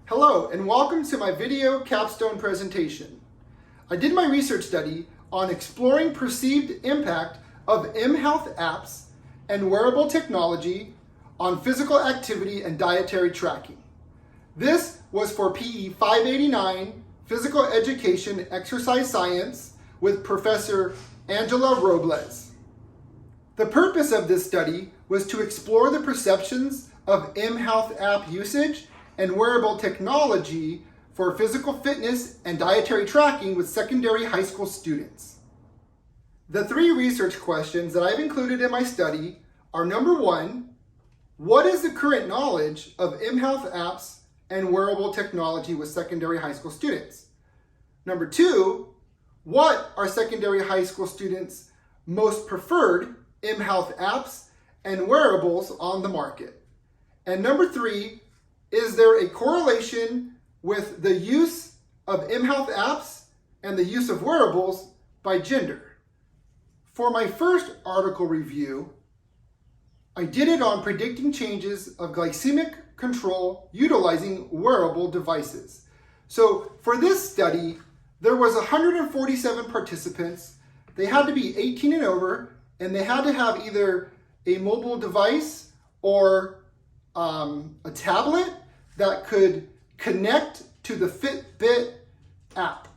Hello and welcome to my video capstone presentation. I did my research study on exploring perceived impact of mHealth apps and wearable technology on physical activity and dietary tracking. This was for PE 589, Physical Education Exercise Science with Professor Angela Robles. The purpose of this study was to explore the perceptions of mHealth app usage and wearable technology for physical fitness and dietary tracking with secondary high school students. The three research questions that I've included in my study are: number one, what is the current knowledge of mHealth apps and wearable technology with secondary high school students? Number two, what are secondary high school students' most preferred mHealth apps and wearables on the market? And number three, is there a correlation with the use of mHealth apps and the use of wearables by gender? For my first article review, I did it on predicting changes of glycemic control utilizing wearable devices. So for this study, there was 147 participants. They had to be 18 and over, and they had to have either a mobile device or a tablet that could connect to the Fitbit app.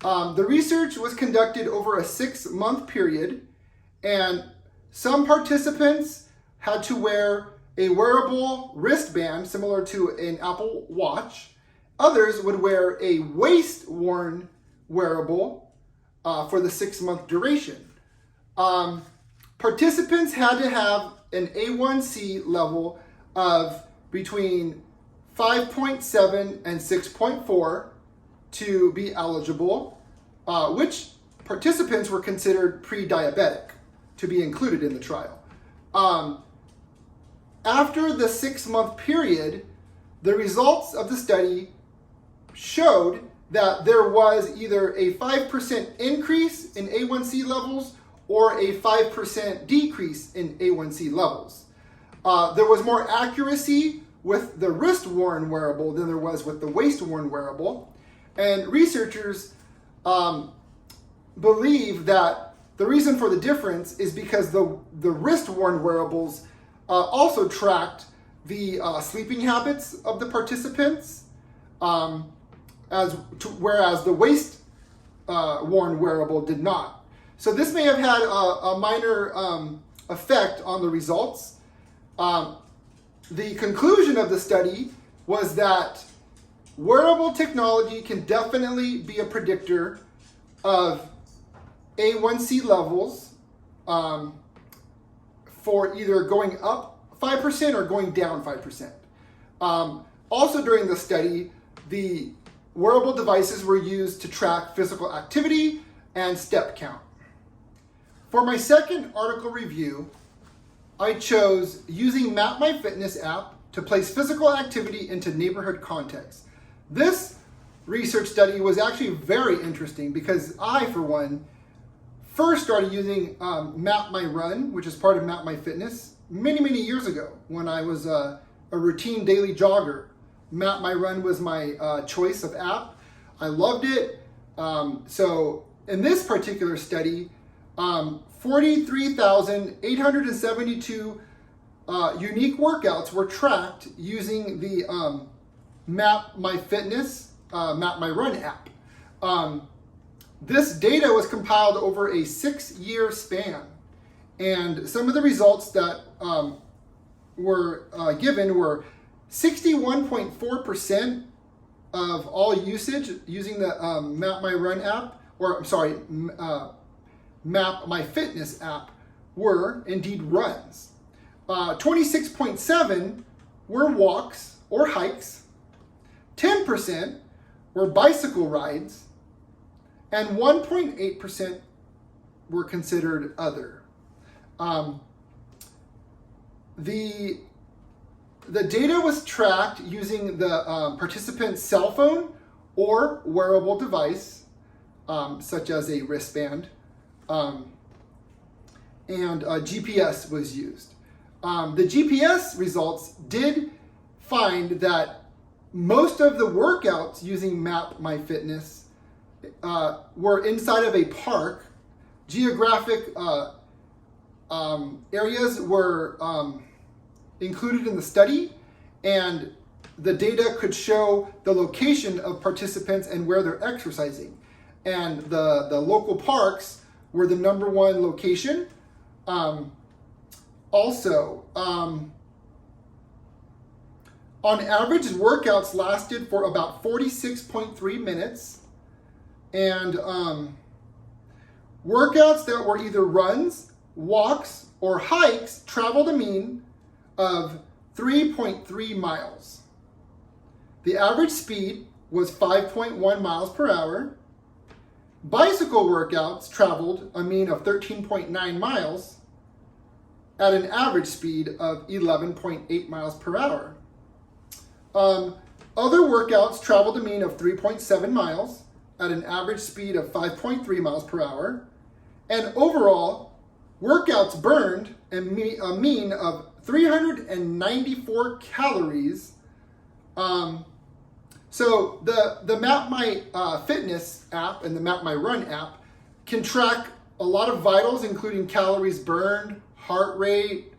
The research was conducted over a 6-month period, and some participants had to wear a wearable wristband similar to an Apple Watch. Others would wear a waist-worn wearable for the 6-month duration. Participants had to have an A1C level of between 5.7 and 6.4 to be eligible, which participants were considered pre-diabetic to be included in the trial. After the 6-month period, the results of the study showed that there was either a 5% increase in A1C levels or a 5% decrease in A1C levels. There was more accuracy with the wrist-worn wearable than there was with the waist-worn wearable. And researchers believe that the reason for the difference is because the wrist-worn wearables also tracked the sleeping habits of the participants, whereas the waist-worn wearable did not. So this may have had a minor effect on the results. The conclusion of the study was that wearable technology can definitely be a predictor of A1C levels for either going up 5% or going down 5%. Also during the study, the wearable devices were used to track physical activity and step count. For my second article review, I chose using MapMyFitness app to place physical activity into neighborhood context. This research study was actually very interesting because I, for one, first started using MapMyRun, which is part of MapMyFitness, many years ago when I was a routine daily jogger. MapMyRun was my choice of app. I loved it. So in this particular study, 43,872 unique workouts were tracked using the MapMyFitness, MapMyRun app. This data was compiled over a 6-year span, and some of the results that were given were 61.4% of all usage using the MapMyRun app, or I'm sorry, MapMyFitness app were indeed runs. 26.7 were walks or hikes. 10% were bicycle rides, and 1.8% were considered other. The data was tracked using the participant's cell phone or wearable device, such as a wristband, and GPS was used. The GPS results did find that most of the workouts using MapMyFitness were inside of a park. Geographic areas were included in the study, and the data could show the location of participants and where they're exercising. And the local parks were the number one location. Also, on average, workouts lasted for about 46.3 minutes. And workouts that were either runs, walks, or hikes traveled a mean of 3.3 miles. The average speed was 5.1 miles per hour. Bicycle workouts traveled a mean of 13.9 miles at an average speed of 11.8 miles per hour. Other workouts traveled a mean of 3.7 miles at an average speed of 5.3 miles per hour. And overall, workouts burned a mean of 394 calories. So the MapMyFitness app and the MapMyRun app can track a lot of vitals, including calories burned, heart rate,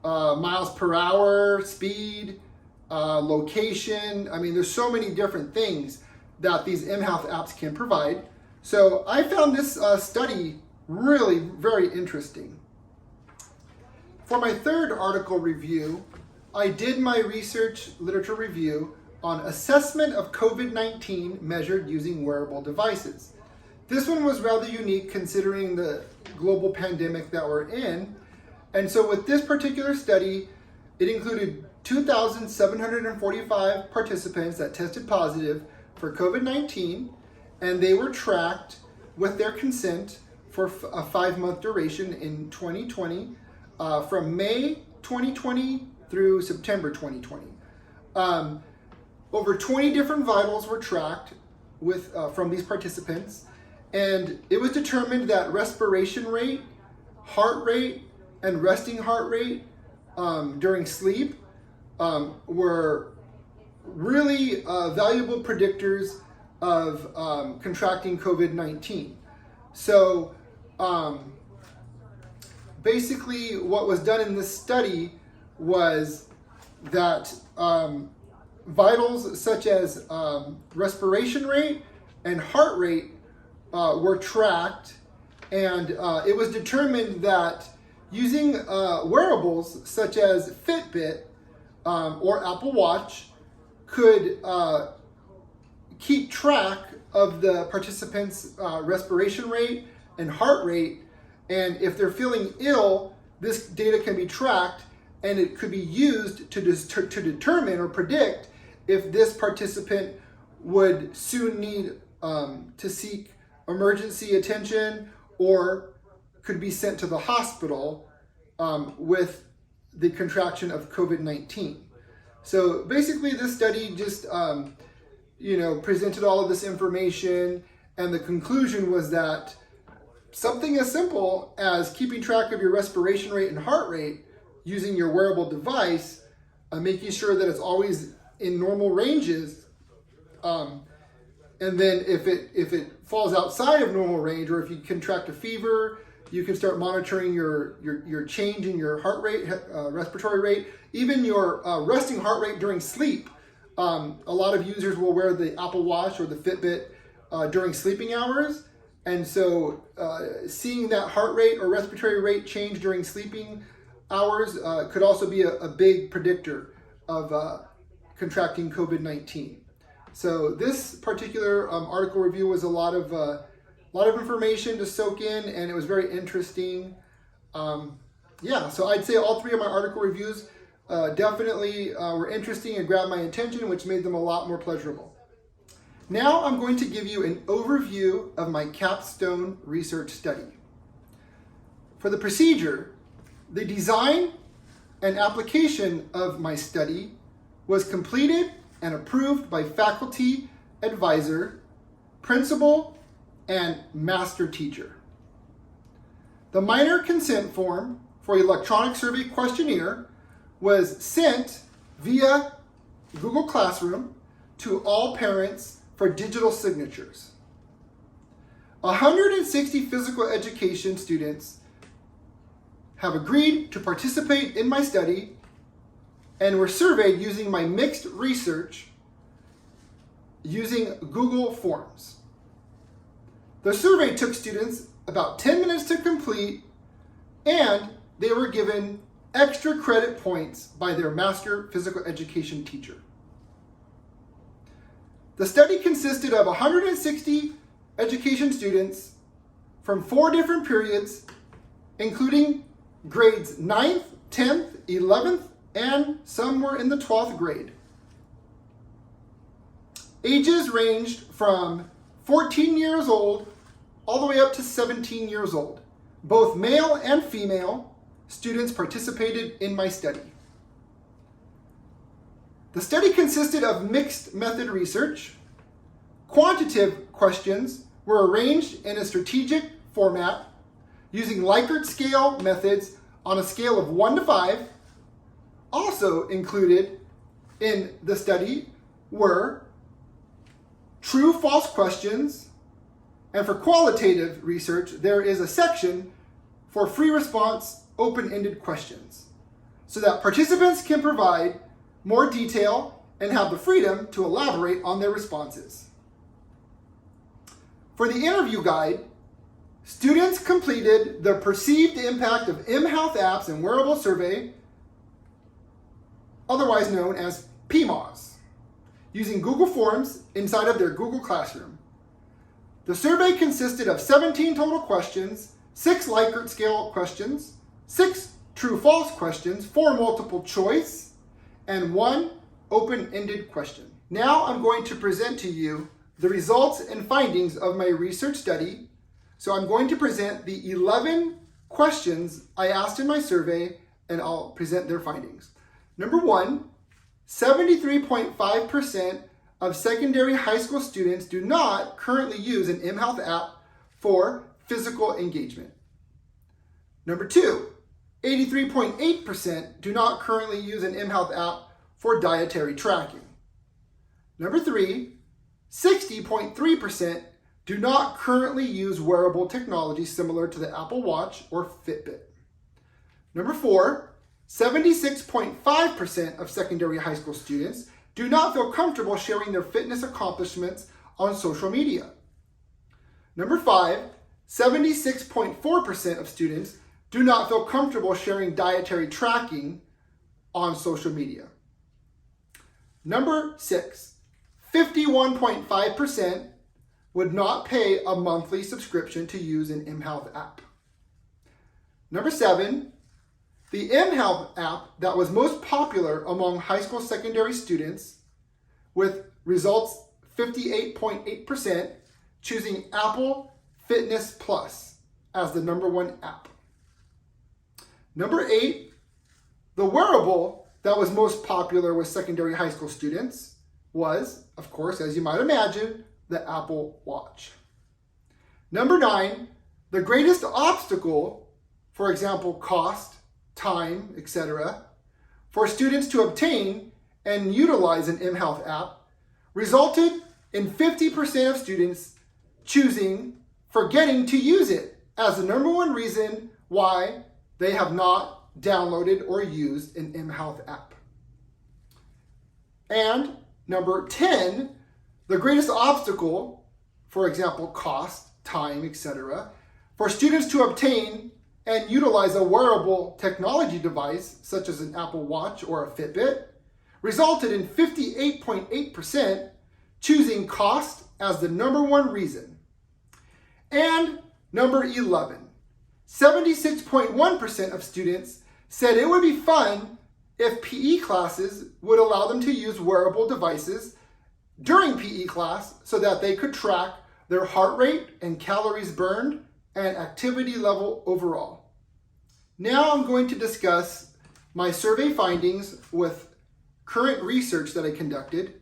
miles per hour, speed, location. I mean, there's so many different things that these mHealth apps can provide. So I found this study really very interesting. For my third article review, I did my research literature review on assessment of COVID-19 measured using wearable devices. This one was rather unique considering the global pandemic that we're in. And so with this particular study, it included 2,745 participants that tested positive for COVID-19, and they were tracked with their consent for a 5-month duration in 2020, from May 2020 through September 2020. Over 20 different vitals were tracked from these participants, and it was determined that respiration rate, heart rate, and resting heart rate during sleep were really valuable predictors of contracting COVID-19. So basically what was done in this study was that vitals such as respiration rate and heart rate were tracked, and it was determined that using wearables such as Fitbit or Apple Watch could keep track of the participants' respiration rate and heart rate, and if they're feeling ill, this data can be tracked and it could be used to determine or predict if this participant would soon need to seek emergency attention or could be sent to the hospital with the contraction of COVID-19. So basically this study just presented all of this information, and the conclusion was that something as simple as keeping track of your respiration rate and heart rate using your wearable device, making sure that it's always in normal ranges, and then if it falls outside of normal range, or if you contract a fever, you can start monitoring your change in your heart rate, respiratory rate, even your resting heart rate during sleep. A lot of users will wear the Apple Watch or the Fitbit during sleeping hours, and so seeing that heart rate or respiratory rate change during sleeping hours could also be a big predictor of contracting COVID-19. So this particular article review was a lot of information to soak in, and it was very interesting. So I'd say all three of my article reviews definitely were interesting and grabbed my attention, which made them a lot more pleasurable. Now I'm going to give you an overview of my Capstone research study. For the procedure, the design and application of my study was completed and approved by faculty, advisor, principal, and master teacher. The minor consent form for electronic survey questionnaire was sent via Google Classroom to all parents for digital signatures. 160 physical education students have agreed to participate in my study and were surveyed using my mixed research using Google Forms. The survey took students about 10 minutes to complete, and they were given extra credit points by their master physical education teacher. The study consisted of 160 education students from 4 different periods, including grades 9th, 10th, 11th, and some were in the 12th grade. Ages ranged from 14 years old all the way up to 17 years old. Both male and female students participated in my study. The study consisted of mixed method research. Quantitative questions were arranged in a strategic format using Likert scale methods on a scale of 1 to 5. Also included in the study were true-false questions, and for qualitative research, there is a section for free response, open-ended questions, so that participants can provide more detail and have the freedom to elaborate on their responses. For the interview guide, students completed the Perceived Impact of mHealth Apps and Wearable Survey, otherwise known as PMAWS, using Google Forms inside of their Google Classroom. The survey consisted of 17 total questions, 6 Likert scale questions, 6 true-false questions, 4 multiple choice, and 1 open-ended question. Now I'm going to present to you the results and findings of my research study. So I'm going to present the 11 questions I asked in my survey, and I'll present their findings. Number 1, 73.5% of secondary high school students do not currently use an mHealth app for physical engagement. Number 2, 83.8% do not currently use an mHealth app for dietary tracking. Number 3, 60.3% do not currently use wearable technology similar to the Apple Watch or Fitbit. Number 4, 76.5% of secondary high school students do not feel comfortable sharing their fitness accomplishments on social media. Number 5, 76.4% of students do not feel comfortable sharing dietary tracking on social media. Number 6, 51.5% would not pay a monthly subscription to use an mHealth app. Number 7, the mHealth app that was most popular among high school secondary students, with results 58.8% choosing Apple Fitness Plus as the number 1 app. Number 8, the wearable that was most popular with secondary high school students was, of course, as you might imagine, the Apple Watch. Number 9, the greatest obstacle, for example, cost, time, etc., for students to obtain and utilize an mHealth app resulted in 50% of students choosing forgetting to use it as the number 1 reason why they have not downloaded or used an mHealth app. And number 10, the greatest obstacle, for example, cost, time, etc., for students to obtain and utilize a wearable technology device, such as an Apple Watch or a Fitbit, resulted in 58.8% choosing cost as the number 1 reason. And number 11, 76.1% of students said it would be fun if PE classes would allow them to use wearable devices during PE class so that they could track their heart rate and calories burned and activity level overall. Now I'm going to discuss my survey findings with current research that I conducted.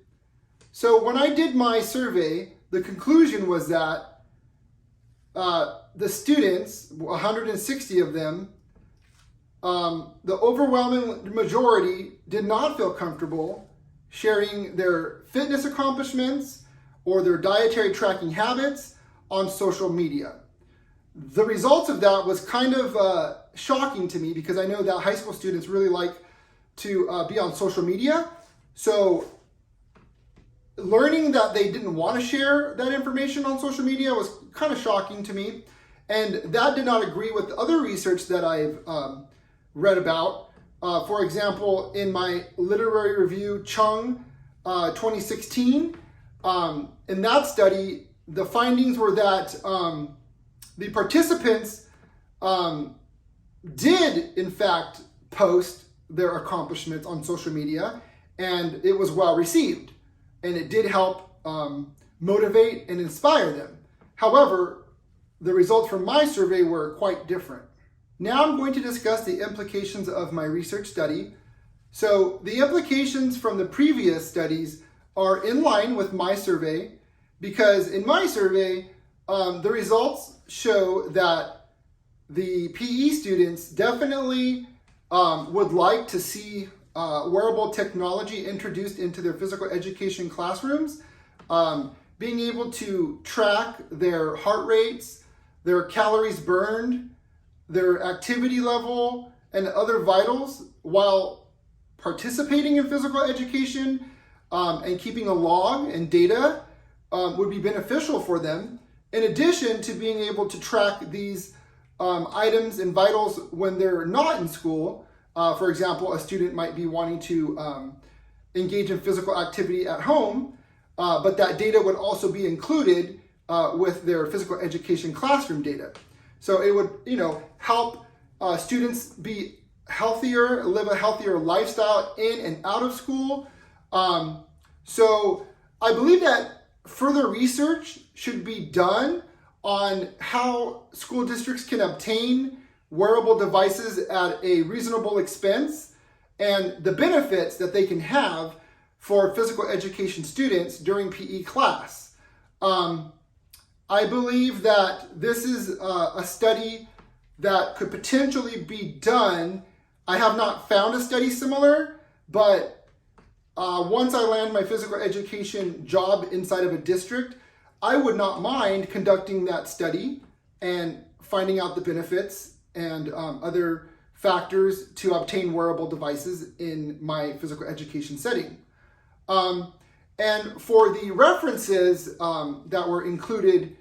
So when I did my survey, the conclusion was that the students, 160 of them, the overwhelming majority did not feel comfortable sharing their fitness accomplishments or their dietary tracking habits on social media. The results of that was kind of shocking to me because I know that high school students really like to be on social media. So learning that they didn't want to share that information on social media was kind of shocking to me. And that did not agree with other research that I've read about. For example, in my literary review, Chung 2016, in that study, the findings were that the participants did, in fact, post their accomplishments on social media, and it was well received, and it did help motivate and inspire them. However, the results from my survey were quite different. Now I'm going to discuss the implications of my research study. So the implications from the previous studies are in line with my survey because in my survey, the results show that the PE students definitely would like to see wearable technology introduced into their physical education classrooms, being able to track their heart rates, their calories burned, their activity level, and other vitals while participating in physical education and keeping a log and data would be beneficial for them, in addition to being able to track these items and vitals when they're not in school. For example, a student might be wanting to engage in physical activity at home, but that data would also be included with their physical education classroom data. So it would, help students be healthier, live a healthier lifestyle in and out of school. So I believe that further research should be done on how school districts can obtain wearable devices at a reasonable expense and the benefits that they can have for physical education students during PE class. I believe that this is a study that could potentially be done. I have not found a study similar, but once I land my physical education job inside of a district, I would not mind conducting that study and finding out the benefits and other factors to obtain wearable devices in my physical education setting. And for the references that were included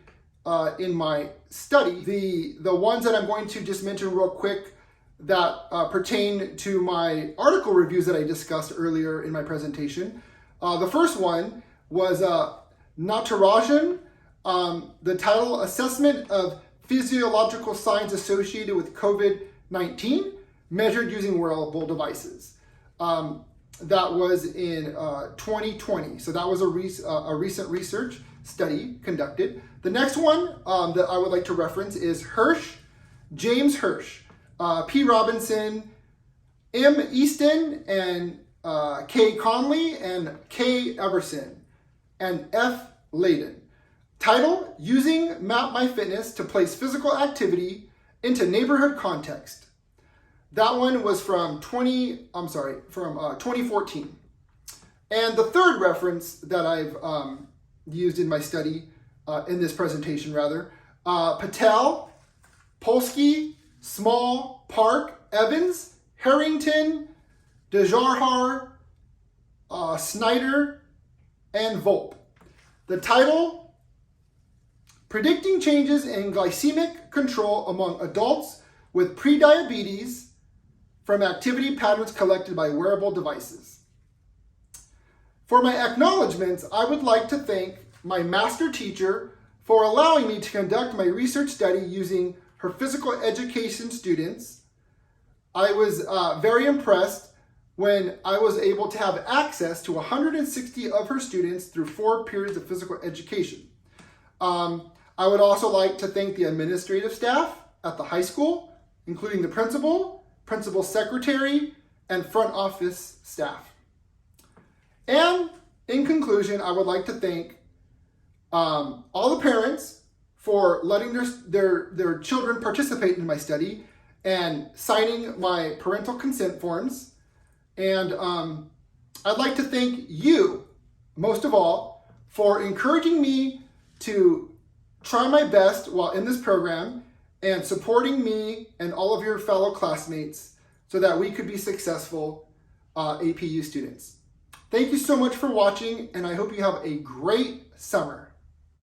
in my study, the ones that I'm going to just mention real quick that pertain to my article reviews that I discussed earlier in my presentation. The first one was Natarajan, the title Assessment of Physiological Signs Associated with COVID-19 Measured Using Wearable Devices. That was in 2020. So that was a recent research study conducted. The next one that I would like to reference is Hirsch, James Hirsch, P. Robinson, M. Easton, and K. Conley, and K. Everson, and F. Layden. Title, Using MapMyFitness to Place Physical Activity into Neighborhood Context. That one was from 2014. And the third reference that I've used in my study, in this presentation rather, Patel, Polsky, Small, Park, Evans, Harrington, Dejarhar, Snyder, and Volpe. The title, Predicting Changes in Glycemic Control Among Adults with Prediabetes from Activity Patterns Collected by Wearable Devices. For my acknowledgments, I would like to thank my master teacher for allowing me to conduct my research study using her physical education students. I was very impressed when I was able to have access to 160 of her students through 4 periods of physical education. I would also like to thank the administrative staff at the high school, including the principal secretary, and front office staff. And in conclusion, I would like to thank all the parents for letting their children participate in my study and signing my parental consent forms. And I'd like to thank you, most of all, for encouraging me to try my best while in this program and supporting me and all of your fellow classmates so that we could be successful APU students. Thank you so much for watching, and I hope you have a great summer.